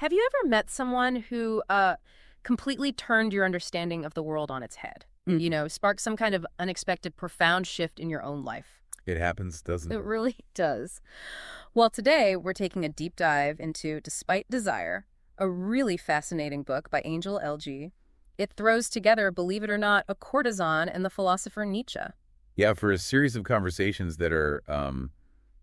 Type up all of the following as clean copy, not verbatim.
Have you ever met someone who completely turned your understanding of the world on its head? You know, sparked some kind of unexpected, profound shift in your own life? It happens, doesn't It it? really does. Well, today we're taking a deep dive into Despite Desire, a really fascinating book by Angel LG. It throws together, believe it or not, a courtesan and the philosopher Nietzsche. Yeah, for a series of conversations that are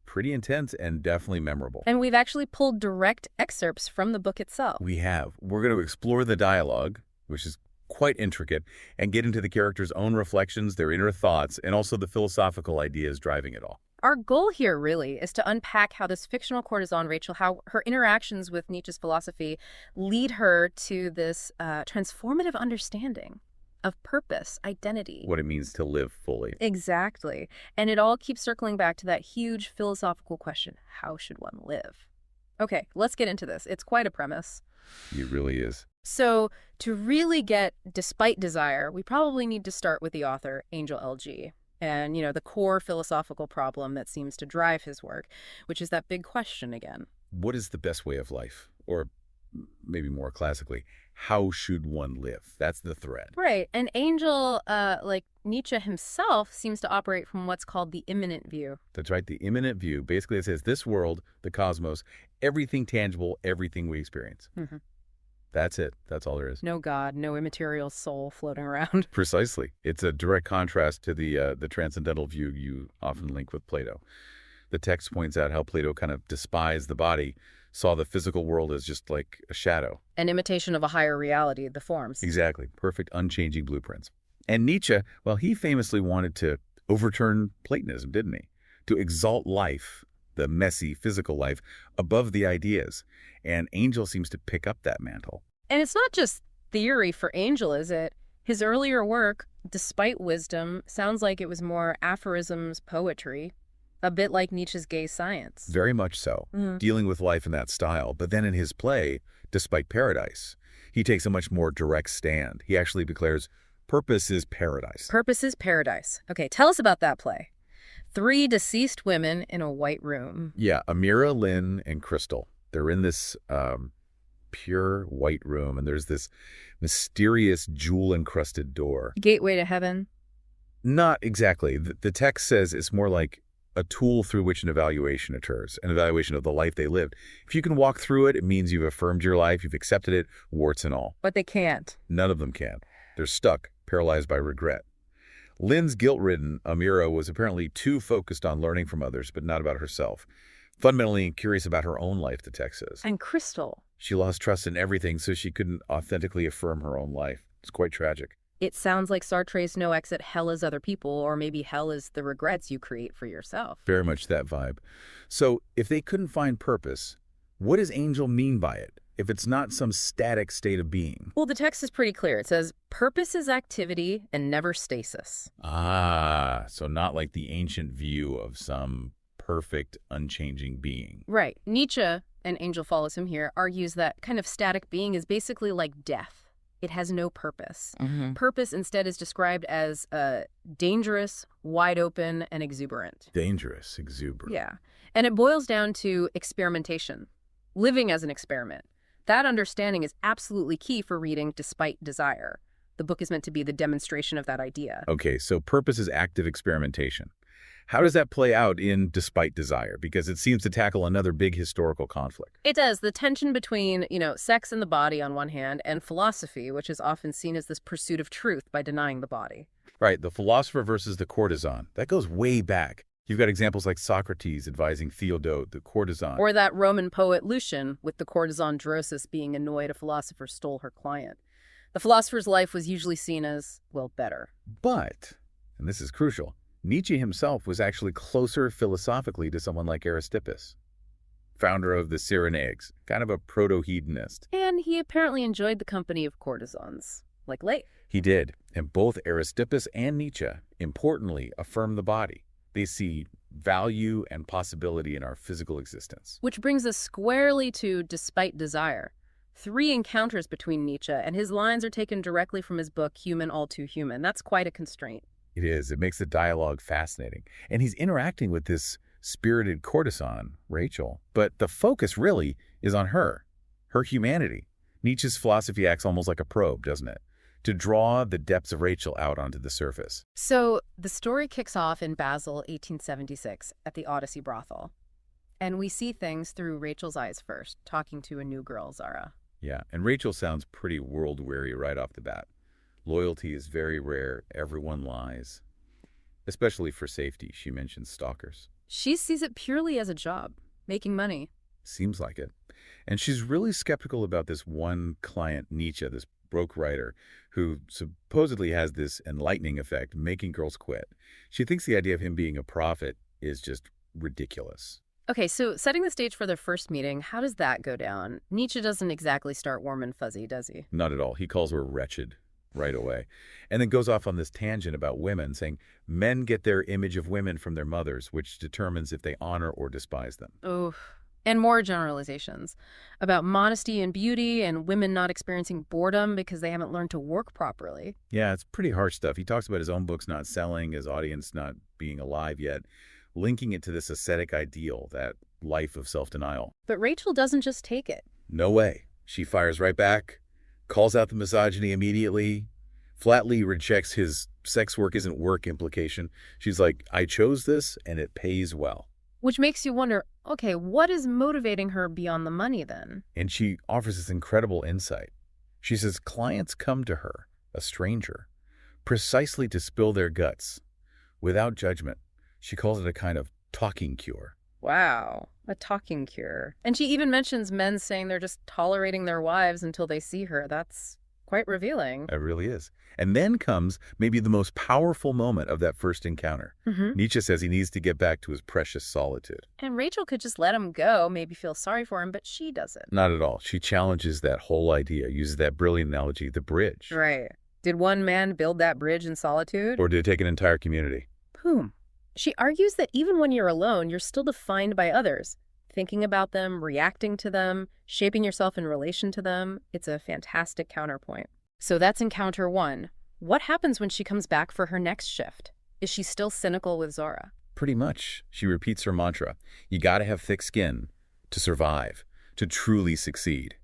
pretty intense and definitely memorable. And we've actually pulled direct excerpts from the book itself. We have. We're going to explore the dialogue, which is quite intricate, and get into the characters' own reflections, their inner thoughts, and also the philosophical ideas driving it all. Our goal here really is to unpack how this fictional courtesan, Rachel, how her interactions with Nietzsche's philosophy lead her to this transformative understanding of purpose, identity. What it means to live fully. Exactly. And it all keeps circling back to that huge philosophical question, how should one live? Okay, let's get into this. It's quite a premise. It really is. So to really get Despite Desire, we probably need to start with the author, Angel LG. And, you know, the core philosophical problem that seems to drive his work, which is that big question again. What is the best way of life? Or maybe more classically, how should one live? That's the thread. Right. And Angel, like Nietzsche himself, seems to operate from what's called the immanent view. That's right, the immanent view. Basically, it says this world, the cosmos, everything tangible, everything we experience. Mm-hmm. That's it. That's all there is. No God, no immaterial soul floating around. Precisely. It's a direct contrast to the transcendental view you often link with Plato. The text points out how Plato kind of despised the body, saw the physical world as just like a shadow. An imitation of a higher reality, the forms. Exactly. Perfect, unchanging blueprints. And Nietzsche, well, he famously wanted to overturn Platonism, didn't he? To exalt life, the messy physical life, above the ideas. And Angel seems to pick up that mantle. And it's not just theory for Angel, is it? His earlier work, Despite Wisdom, sounds like it was more aphorisms, poetry, a bit like Nietzsche's gay science. Very much so, dealing with life in that style. But then in his play, Despite Paradise, he takes a much more direct stand. He actually declares, purpose is paradise. Purpose is paradise. Okay, tell us about that play. 3 deceased women in a white room. Yeah, Amira, Lynn, and Crystal. They're in this pure white room, and there's this mysterious jewel-encrusted door. Gateway to heaven? Not exactly. The text says it's more like a tool through which an evaluation occurs, an evaluation of the life they lived. If you can walk through it, it means you've affirmed your life, you've accepted it, warts and all. But they can't. None of them can. They're stuck, paralyzed by regret. Lynn's guilt-ridden Amira was apparently too focused on learning from others, but not about herself. Fundamentally curious about her own life, the text says. And Crystal? She lost trust in everything, so she couldn't authentically affirm her own life. It's quite tragic. It sounds like Sartre's no exit, hell is other people, or maybe hell is the regrets you create for yourself. Very much that vibe. So if they couldn't find purpose, what does Angel mean by it, if it's not some static state of being? Well, the text is pretty clear. It says, purpose is activity and never stasis. Ah, so not like the ancient view of some perfect, unchanging being. Right. Nietzsche, and Angel follows him here, argues that kind of static being is basically like death. It has no purpose. Purpose instead is described as dangerous, wide open, and exuberant. Dangerous, exuberant. Yeah. And it boils down to experimentation, living as an experiment. That understanding is absolutely key for reading Despite Desire. The book is meant to be the demonstration of that idea. Okay, so purpose is active experimentation. How does that play out in Despite Desire? Because it seems to tackle another big historical conflict. It does. The tension between, sex and the body on one hand and philosophy, which is often seen as this pursuit of truth by denying the body. Right, the philosopher versus the courtesan. That goes way back. You've got examples like Socrates advising Theodote, the courtesan. Or that Roman poet Lucian, with the courtesan Drusus being annoyed a philosopher stole her client. The philosopher's life was usually seen as, well, better. But, and this is crucial, Nietzsche himself was actually closer philosophically to someone like Aristippus, founder of the Cyrenaics, kind of a proto-hedonist. And he apparently enjoyed the company of courtesans, like Leigh. He did, and both Aristippus and Nietzsche, importantly, affirm the body. They see value and possibility in our physical existence. Which brings us squarely to Despite Desire. 3 encounters between Nietzsche, and his lines are taken directly from his book, Human All Too Human. That's quite a constraint. It is. It makes the dialogue fascinating. And he's interacting with this spirited courtesan, Rachel. But the focus really is on her, her humanity. Nietzsche's philosophy acts almost like a probe, doesn't it? To draw the depths of Rachel out onto the surface. So the story kicks off in Basel, 1876, at the Odyssey brothel. And we see things through Rachel's eyes first, talking to a new girl, Zara. Yeah, and Rachel sounds pretty world-weary right off the bat. Loyalty is very rare. Everyone lies. Especially for safety, she mentions stalkers. She sees it purely as a job, making money. Seems like it. And she's really skeptical about this one client, Nietzsche, this broke writer, who supposedly has this enlightening effect, making girls quit. She thinks the idea of him being a prophet is just ridiculous. Okay, so setting the stage for their first meeting, how does that go down? Nietzsche doesn't exactly start warm and fuzzy, does he? Not at all. He calls her wretched right away. And then goes off on this tangent about women, saying men get their image of women from their mothers, which determines if they honor or despise them. Oof. And more generalizations about modesty and beauty and women not experiencing boredom because they haven't learned to work properly. Yeah, it's pretty harsh stuff. He talks about his own books not selling, his audience not being alive yet, linking it to this ascetic ideal, that life of self-denial. But Rachel doesn't just take it. No way. She fires right back, calls out the misogyny immediately, flatly rejects his sex work isn't work implication. She's like, I chose this and it pays well. Which makes you wonder, okay, what is motivating her beyond the money then? And she offers this incredible insight. She says clients come to her, a stranger, precisely to spill their guts, without judgment. She calls it a kind of talking cure. Wow, a talking cure. And she even mentions men saying they're just tolerating their wives until they see her. That's quite revealing. It really is. And then comes maybe the most powerful moment of that first encounter. Nietzsche says he needs to get back to his precious solitude. And Rachel could just let him go, maybe feel sorry for him, but she doesn't. Not at all. She challenges that whole idea, uses that brilliant analogy, the bridge. Right. Did one man build that bridge in solitude? Or did it take an entire community? Boom. She argues that even when you're alone, you're still defined by others. Thinking about them, reacting to them, shaping yourself in relation to them. It's a fantastic counterpoint. So that's encounter one. What happens when she comes back for her next shift? Is she still cynical with Zara? Pretty much. She repeats her mantra. You gotta have thick skin to survive, to truly succeed.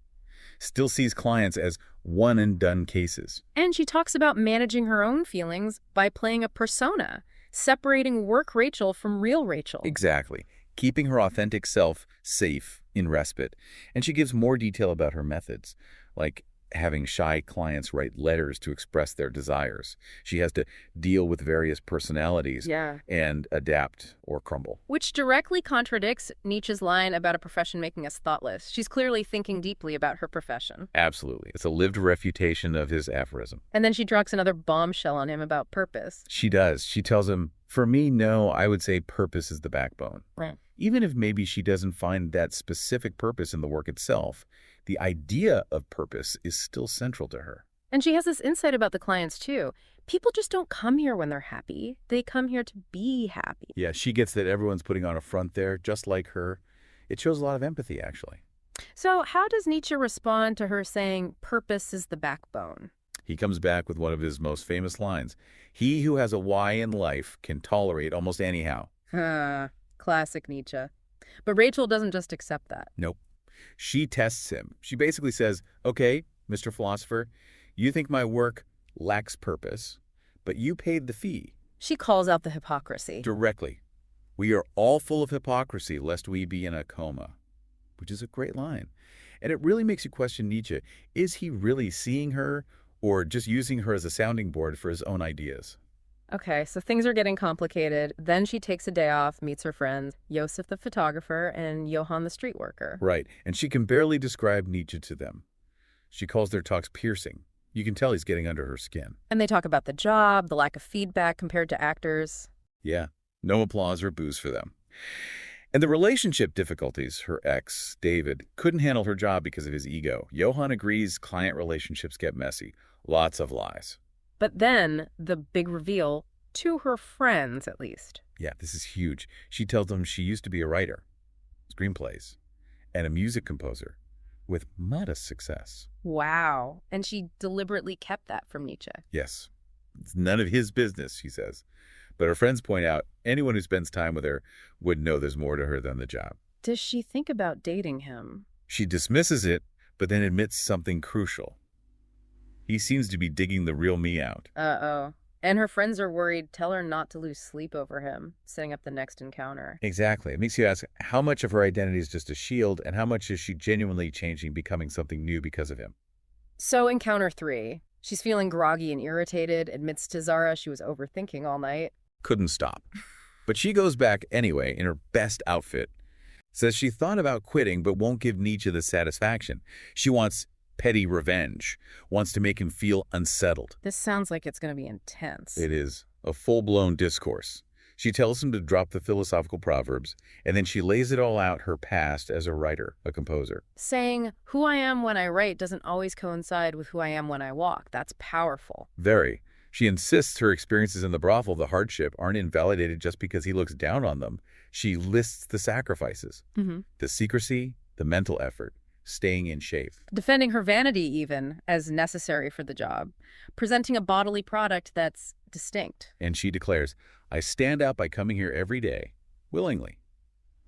Still sees clients as one-and-done cases. And she talks about managing her own feelings by playing a persona, separating work Rachel from real Rachel. Exactly. Keeping her authentic self safe in respite. And she gives more detail about her methods, like having shy clients write letters to express their desires. She has to deal with various personalities and adapt or crumble. Which directly contradicts Nietzsche's line about a profession making us thoughtless. She's clearly thinking deeply about her profession. Absolutely. It's a lived refutation of his aphorism. And then she drops another bombshell on him about purpose. She does. She tells him, for me, no, I would say purpose is the backbone. Right. Even if maybe she doesn't find that specific purpose in the work itself, the idea of purpose is still central to her. And she has this insight about the clients, too. People just don't come here when they're happy. They come here to be happy. Yeah, she gets that everyone's putting on a front there, just like her. It shows a lot of empathy, actually. So how does Nietzsche respond to her saying purpose is the backbone? He comes back with one of his most famous lines. He who has a why in life can tolerate almost anyhow. Classic Nietzsche. But Rachel doesn't just accept that. Nope. She tests him. She basically says, okay, Mr. Philosopher, you think my work lacks purpose, but you paid the fee. She calls out the hypocrisy. Directly. We are all full of hypocrisy, lest we be in a coma. Which is a great line. And it really makes you question Nietzsche. Is he really seeing her or just using her as a sounding board for his own ideas? Okay, so things are getting complicated. Then she takes a day off, meets her friends, Josef the photographer and Johann the street worker. Right, and she can barely describe Nietzsche to them. She calls their talks piercing. You can tell he's getting under her skin. And they talk about the job, the lack of feedback compared to actors. Yeah, no applause or booze for them. And the relationship difficulties, her ex, David, couldn't handle her job because of his ego. Johann agrees client relationships get messy. Lots of lies. But then, the big reveal, to her friends at least. Yeah, this is huge. She tells them she used to be a writer, screenplays, and a music composer with modest success. Wow. And she deliberately kept that from Nietzsche. Yes. It's none of his business, she says. But her friends point out anyone who spends time with her would know there's more to her than the job. Does she think about dating him? She dismisses it, but then admits something crucial. He seems to be digging the real me out. Uh-oh. And her friends are worried. Tell her not to lose sleep over him, setting up the next encounter. Exactly. It makes you ask, how much of her identity is just a shield, and how much is she genuinely changing, becoming something new because of him? So encounter 3. She's feeling groggy and irritated, admits to Zara she was overthinking all night. Couldn't stop. But she goes back anyway in her best outfit. Says she thought about quitting but won't give Nietzsche the satisfaction. She wants petty revenge, wants to make him feel unsettled. This sounds like it's going to be intense. It is a full-blown discourse. She tells him to drop the philosophical proverbs, and then she lays it all out her past as a writer, a composer. Saying, who I am when I write doesn't always coincide with who I am when I walk. That's powerful. Very. She insists her experiences in the brothel, the hardship, aren't invalidated just because he looks down on them. She lists the sacrifices, the secrecy, the mental effort, staying in shape. Defending her vanity even as necessary for the job. Presenting a bodily product that's distinct. And she declares, I stand out by coming here every day, willingly.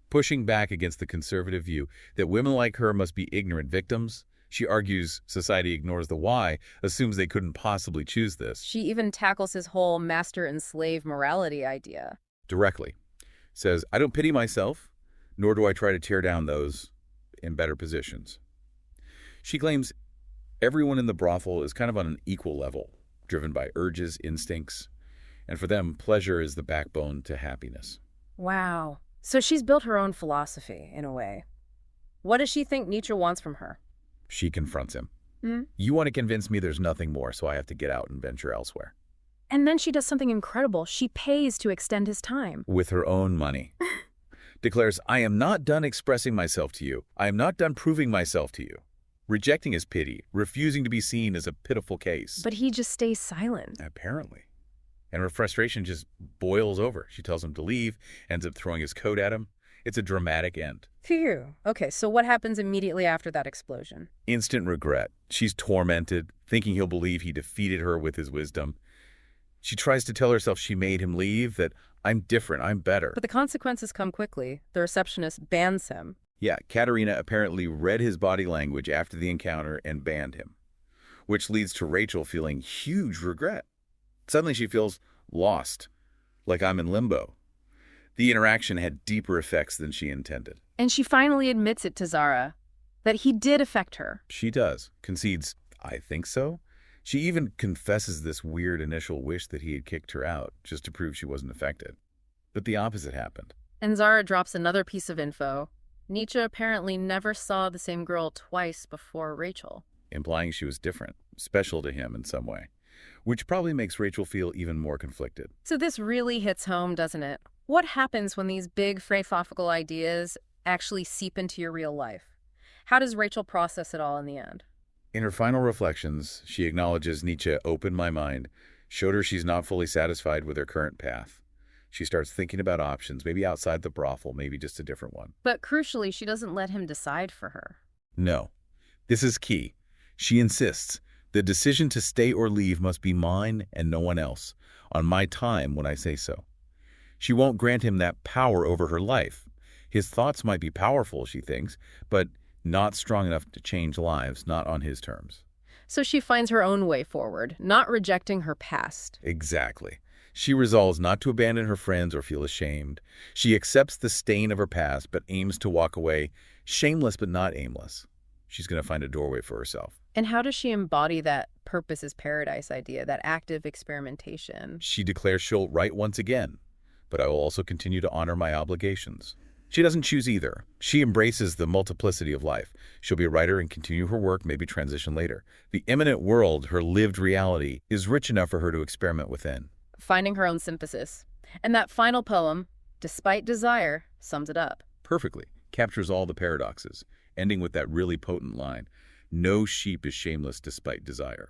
Pushing back against the conservative view that women like her must be ignorant victims. She argues society ignores the why, assumes they couldn't possibly choose this. She even tackles his whole master and slave morality idea. Directly. Says, I don't pity myself, nor do I try to tear down those in better positions. She claims everyone in the brothel is kind of on an equal level, driven by urges, instincts, and for them, pleasure is the backbone to happiness. Wow. So she's built her own philosophy, in a way. What does she think Nietzsche wants from her? She confronts him. You want to convince me there's nothing more, so I have to get out and venture elsewhere. And then she does something incredible. She pays to extend his time. With her own money. Declares, I am not done expressing myself to you. I am not done proving myself to you. Rejecting his pity, refusing to be seen as a pitiful case. But he just stays silent. Apparently. And her frustration just boils over. She tells him to leave, ends up throwing his coat at him. It's a dramatic end. Phew. Okay, so what happens immediately after that explosion? Instant regret. She's tormented, thinking he'll believe he defeated her with his wisdom. She tries to tell herself she made him leave, that I'm different, I'm better. But the consequences come quickly. The receptionist bans him. Yeah, Katerina apparently read his body language after the encounter and banned him, which leads to Rachel feeling huge regret. Suddenly she feels lost, like I'm in limbo. The interaction had deeper effects than she intended. And she finally admits it to Zara, that he did affect her. She does. Concedes, I think so. She even confesses this weird initial wish that he had kicked her out, just to prove she wasn't affected. But the opposite happened. And Zara drops another piece of info. Nietzsche apparently never saw the same girl twice before Rachel. Implying she was different, special to him in some way, which probably makes Rachel feel even more conflicted. So this really hits home, doesn't it? What happens when these big philosophical ideas actually seep into your real life? How does Rachel process it all in the end? In her final reflections, she acknowledges Nietzsche opened my mind, showed her she's not fully satisfied with her current path. She starts thinking about options, maybe outside the brothel, maybe just a different one. But crucially, she doesn't let him decide for her. No. This is key. She insists, the decision to stay or leave must be mine and no one else, on my time when I say so. She won't grant him that power over her life. His thoughts might be powerful, she thinks, but not strong enough to change lives, not on his terms. So she finds her own way forward, not rejecting her past. Exactly. She resolves not to abandon her friends or feel ashamed. She accepts the stain of her past, but aims to walk away, shameless but not aimless. She's going to find a doorway for herself. And how does she embody that purpose is paradise idea, that active experimentation? She declares she'll write once again, but I will also continue to honor my obligations. She doesn't choose either. She embraces the multiplicity of life. She'll be a writer and continue her work, maybe transition later. The immanent world, her lived reality, is rich enough for her to experiment within. Finding her own synthesis. And that final poem, Despite Desire, sums it up. Perfectly. Captures all the paradoxes, ending with that really potent line, no sheep is shameless despite desire.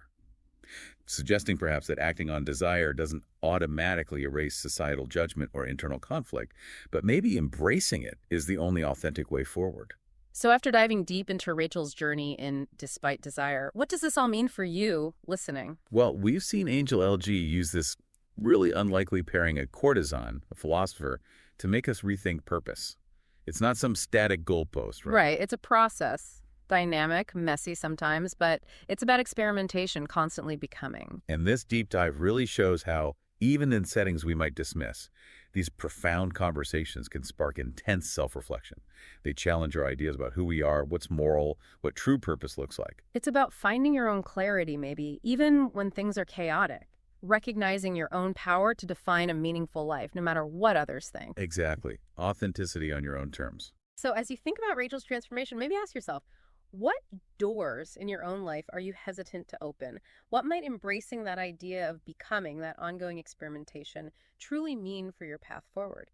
Suggesting perhaps that acting on desire doesn't automatically erase societal judgment or internal conflict, but maybe embracing it is the only authentic way forward. So after diving deep into Rachel's journey in Despite Desire, what does this all mean for you listening? Well, we've seen Angel LG use this really unlikely pairing, a courtesan, a philosopher, to make us rethink purpose. It's not some static goalpost, right? Right, it's a process. Dynamic, messy sometimes, but it's about experimentation, constantly becoming. And this deep dive really shows how, even in settings we might dismiss, these profound conversations can spark intense self-reflection. They challenge our ideas about who we are, what's moral, what true purpose looks like. It's about finding your own clarity, maybe, even when things are chaotic. Recognizing your own power to define a meaningful life, no matter what others think. Exactly. Authenticity on your own terms. So as you think about Rachel's transformation, maybe ask yourself, what doors in your own life are you hesitant to open? What might embracing that idea of becoming, that ongoing experimentation, truly mean for your path forward?